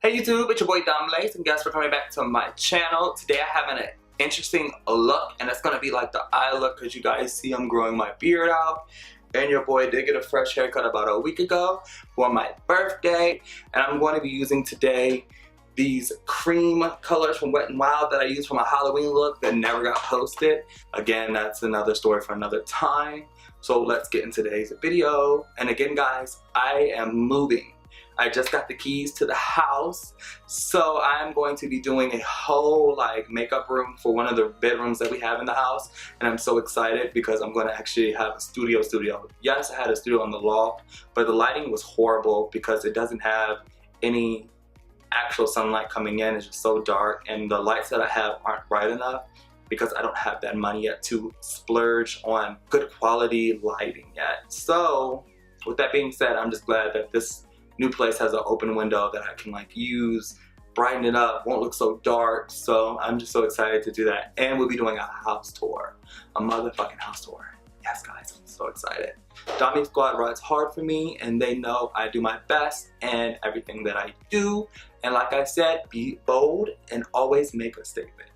Hey YouTube, it's your boy DOMLACE, and guys for coming back to my channel. Today I have an interesting look, and it's gonna be like the eye look, because you guys see I'm growing my beard out. And your boy did get a fresh haircut about a week ago for my birthday, and I'm going to be using today these cream colors from Wet n Wild that I used for my Halloween look that never got posted. Again, that's another story for another time. So let's get into today's video. And again guys, I am moving. I just got the keys to the house, so I'm going to be doing a whole makeup room for one of the bedrooms that we have in the house, and I'm so excited because I'm going to actually have a studio. Yes, I had a studio on the loft, but the lighting was horrible because it doesn't have any actual sunlight coming in. It's just so dark, and the lights that I have aren't bright enough because I don't have that money yet to splurge on good quality lighting yet. So with that being said, I'm just glad that this new place has an open window that I can use, brighten it up, won't look so dark. So I'm just so excited to do that. And we'll be doing a house tour, a motherfucking house tour. Yes guys, I'm so excited. Dommy Squad rides hard for me, and they know I do my best in everything that I do. And like I said, be bold and always make a statement.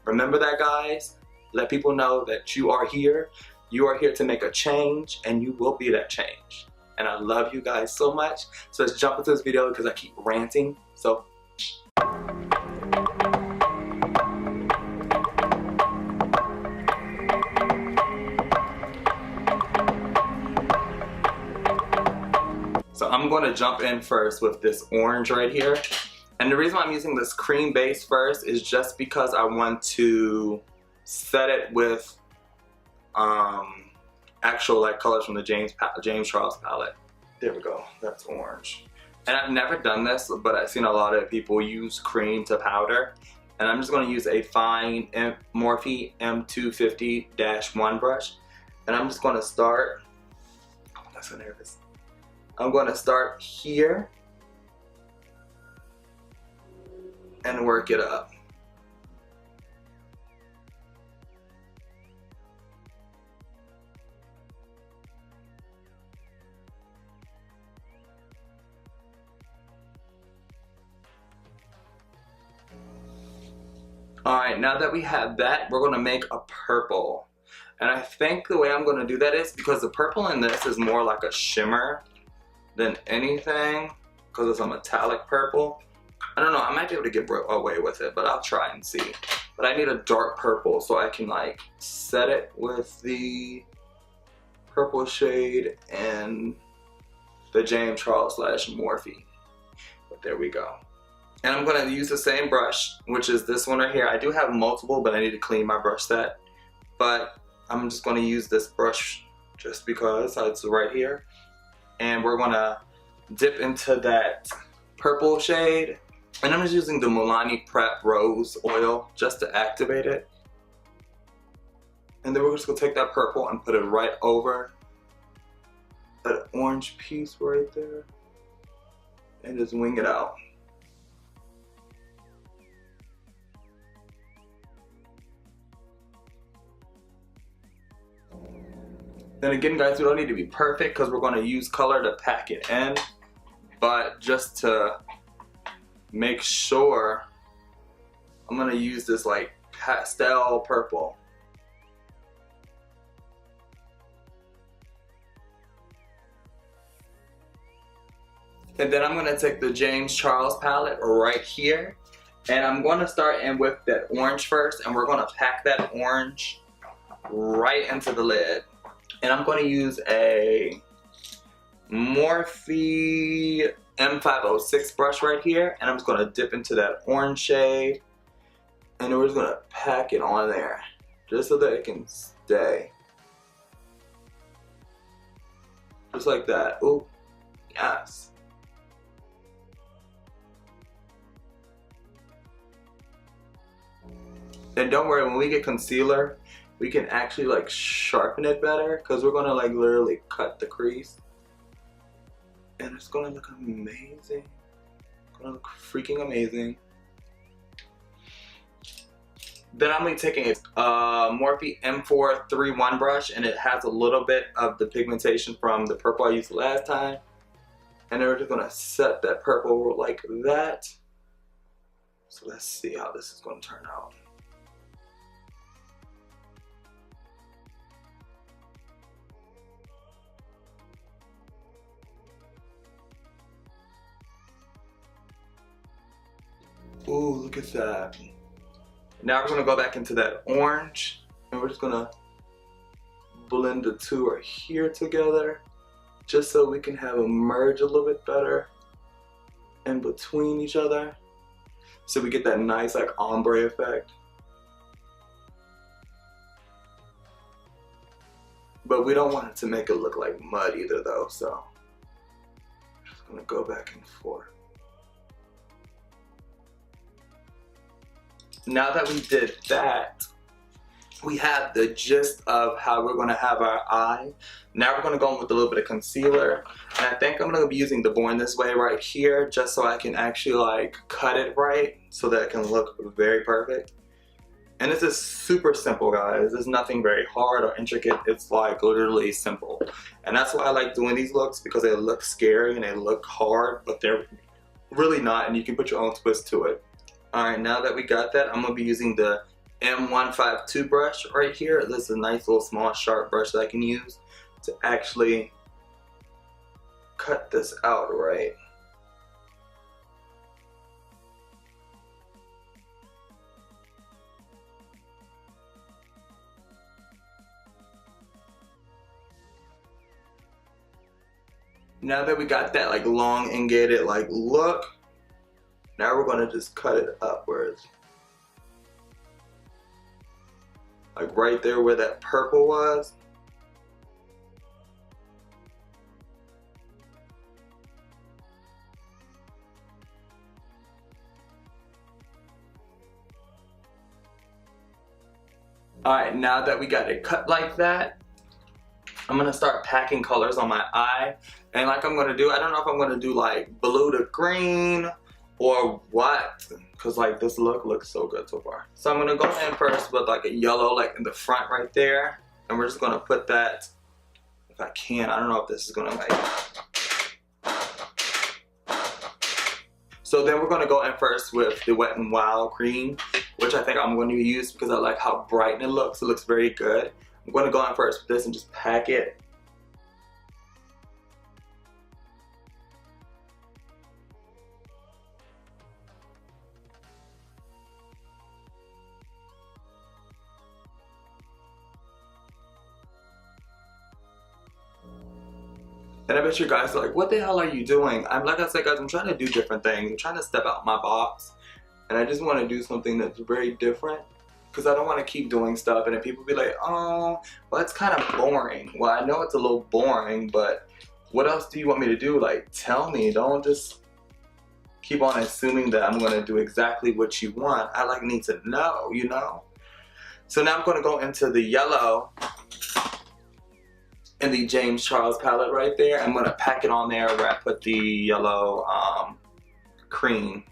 Remember that guys, let people know that you are here to make a change, and you will be that change. And I love you guys so much. So let's jump into this video because I keep ranting. So I'm going to jump in first with this orange right here. And the reason why I'm using this cream base first is just because I want to set it with actual colors from the James Charles palette. There we go, that's orange. And I've never done this, but I've seen a lot of people use cream to powder. And I'm just going to use a fine Morphe M250-1 brush. And I'm just going to start, oh, I'm so nervous. I'm going to start here and work it up. Alright, now that we have that, we're going to make a purple. And I think the way I'm going to do that is because the purple in this is more like a shimmer than anything, because it's a metallic purple. I don't know, I might be able to get away with it, but I'll try and see. But I need a dark purple so I can set it with the purple shade and the James Charles / Morphe. But there we go. And I'm going to use the same brush, which is this one right here. I do have multiple, but I need to clean my brush set. But I'm just going to use this brush just because it's right here. And we're going to dip into that purple shade. And I'm just using the Milani Prep Rose Oil just to activate it. And then we're just going to take that purple and put it right over that orange piece right there. And just wing it out. Then again guys, we don't need to be perfect because we're going to use color to pack it in, but just to make sure, I'm going to use this pastel purple. And then I'm going to take the James Charles palette right here, and I'm going to start in with that orange first, and we're going to pack that orange right into the lid. And I'm going to use a Morphe M506 brush right here, and I'm just going to dip into that orange shade, and then we're just going to pack it on there just so that it can stay. Just like that. Ooh, yes. And don't worry, when we get concealer, we can actually sharpen it better because we're gonna literally cut the crease, and it's gonna look amazing. It's gonna look freaking amazing. Then I'm gonna be taking a Morphe M431 brush, and it has a little bit of the pigmentation from the purple I used last time, And then we're just gonna set that purple like that. So let's see how this is gonna turn out. Ooh, look at that. Now we're gonna go back into that orange and we're just gonna blend the two right here together just so we can have them merge a little bit better in between each other. So we get that nice like ombre effect. But we don't want it to make it look like mud either though, so I'm just gonna go back and forth. Now that we did that, we have the gist of how we're gonna have our eye. Now we're gonna go in with a little bit of concealer. And I think I'm gonna be using the Born This Way right here just so I can actually like cut it right so that it can look very perfect. And this is super simple, guys. There's nothing very hard or intricate. It's like literally simple. And that's why I like doing these looks, because they look scary and they look hard, but they're really not, and you can put your own twist to it. All right, now that we got that, I'm gonna be using the M152 brush right here. This is a nice little small sharp brush that I can use to actually cut this out right. Now that we got that like elongated like look, now we're gonna just cut it upwards. Like right there where that purple was. Alright, now that we got it cut like that, I'm gonna start packing colors on my eye. And like I'm gonna do, I don't know if I'm gonna do like blue to green or what, because like this look looks so good so far. So I'm gonna go in first with like a yellow like in the front right there. And we're just gonna put that, if I can, I don't know if this is gonna like. So then we're gonna go in first with the Wet n Wild cream, which I think I'm going to use because I like how bright it looks. It looks very good. I'm going to go in first with this and just pack it. And I bet you guys are like, what the hell are you doing? I'm like I said, guys, I'm trying to do different things. I'm trying to step out my box. And I just want to do something that's very different. Because I don't want to keep doing stuff and then people be like, oh, well, it's kind of boring. Well, I know it's a little boring, but what else do you want me to do? Like, tell me. Don't just keep on assuming that I'm going to do exactly what you want. I like need to know, you know? So now I'm going to go into the yellow in the James Charles palette right there. I'm going to pack it on there where I put the yellow cream.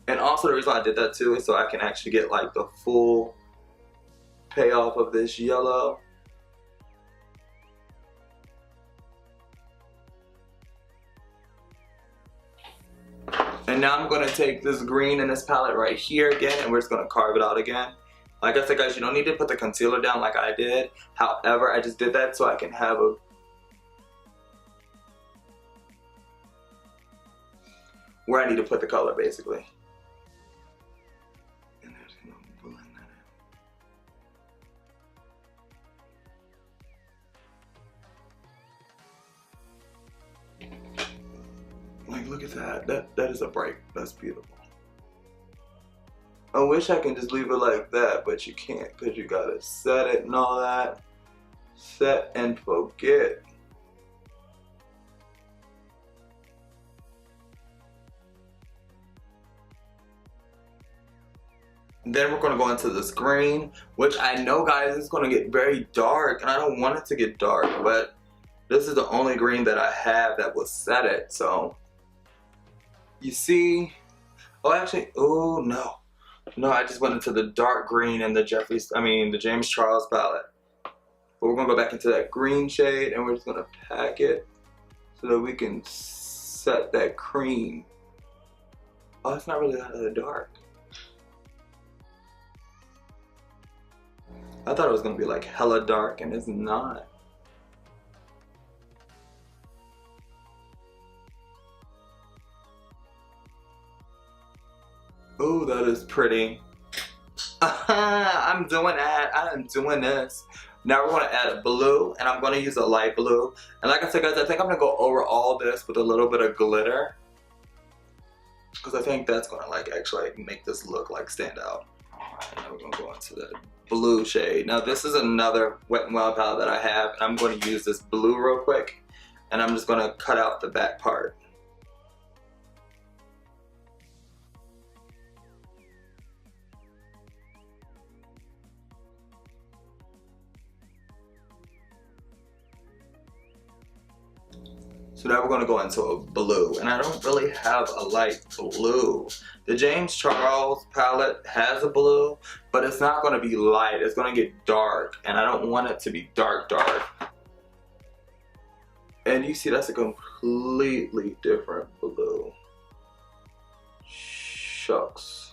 And also the reason I did that too is so I can actually get like the full payoff of this yellow. And now I'm going to take this green in this palette right here again and we're just going to carve it out again. Like I said, guys, you don't need to put the concealer down like I did. However, I just did that so I can have a where I need to put the color basically. Like, look at that. That is a break. That's beautiful. I wish I can just leave it like that, but you can't because you gotta set it and all that. Set and forget. Then we're gonna go into this green, which I know, guys, is gonna get very dark, and I don't want it to get dark, but this is the only green that I have that will set it, so. You see, oh actually, oh no. No, I just went into the dark green in the the James Charles palette. But we're gonna go back into that green shade and we're just gonna pack it so that we can set that cream. Oh, it's not really that dark. I thought it was gonna be like hella dark and it's not. Oh, that is pretty. I'm doing that. I am doing this. Now we're going to add a blue, and I'm going to use a light blue. And like I said, guys, I think I'm going to go over all this with a little bit of glitter, because I think that's going to like actually make this look like stand out. Alright, now we're going to go into the blue shade. Now this is another Wet n Wild palette that I have, and I'm going to use this blue real quick, and I'm just going to cut out the back part. So now we're going to go into a blue, and I don't really have a light blue. The James Charles palette has a blue, but it's not going to be light. It's going to get dark, and I don't want it to be dark dark. And you see that's a completely different blue. Shucks.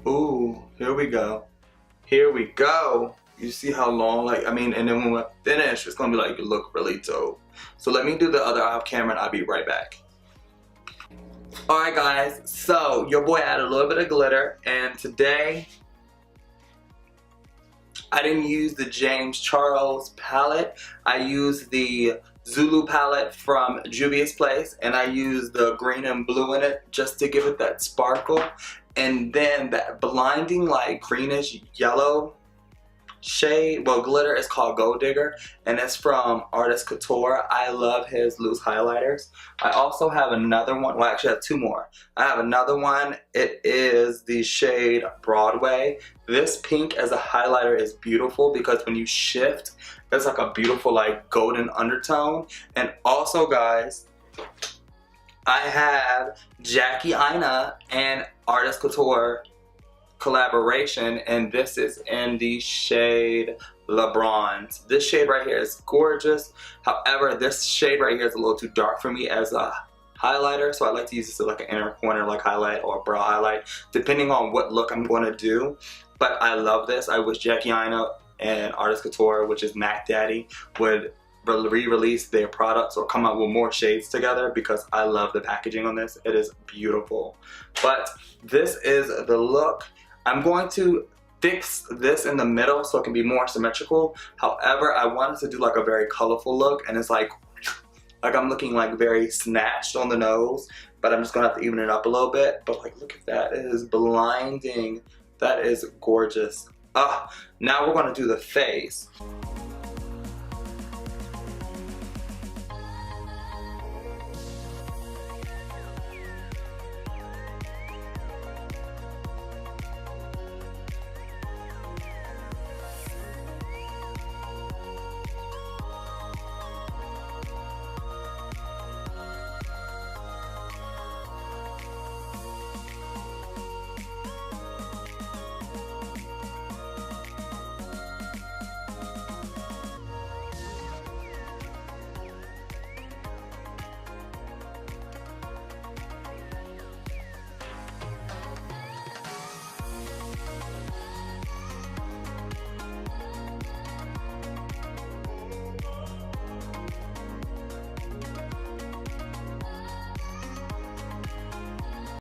Ooh, here we go. Here we go. You see how long, like, I mean, and then when we're finished, it's gonna be like, look really dope. So let me do the other off camera and I'll be right back. Alright guys, so your boy added a little bit of glitter, and today I didn't use the James Charles palette. I used the Zulu palette from Juvia's Place, and I used the green and blue in it just to give it that sparkle. And then that blinding like greenish yellow shade, well, glitter, is called Gold Digger, and it's from Artist Couture. I love his loose highlighters. I also have another one, well, actually I have two more. I have another one. It is the shade Broadway. This pink as a highlighter is beautiful because when you shift, it's like a beautiful like golden undertone. And also guys, I have Jackie Aina and Artist Couture collaboration, and this is in the shade LeBronze. This shade right here is gorgeous. However, this shade right here is a little too dark for me as a highlighter, so I like to use this as like an inner corner like highlight or brow highlight, depending on what look I'm going to do. But I love this. I wish Jackie Aina and Artist Couture, which is Mac Daddy, would re-release their products or come out with more shades together, because I love the packaging on this. It is beautiful. But this is the look. I'm going to fix this in the middle so it can be more symmetrical. However, I wanted to do like a very colorful look, and it's like I'm looking like very snatched on the nose, but I'm just gonna have to even it up a little bit. But like, look at that, it is blinding. That is gorgeous. Now we're gonna do the face.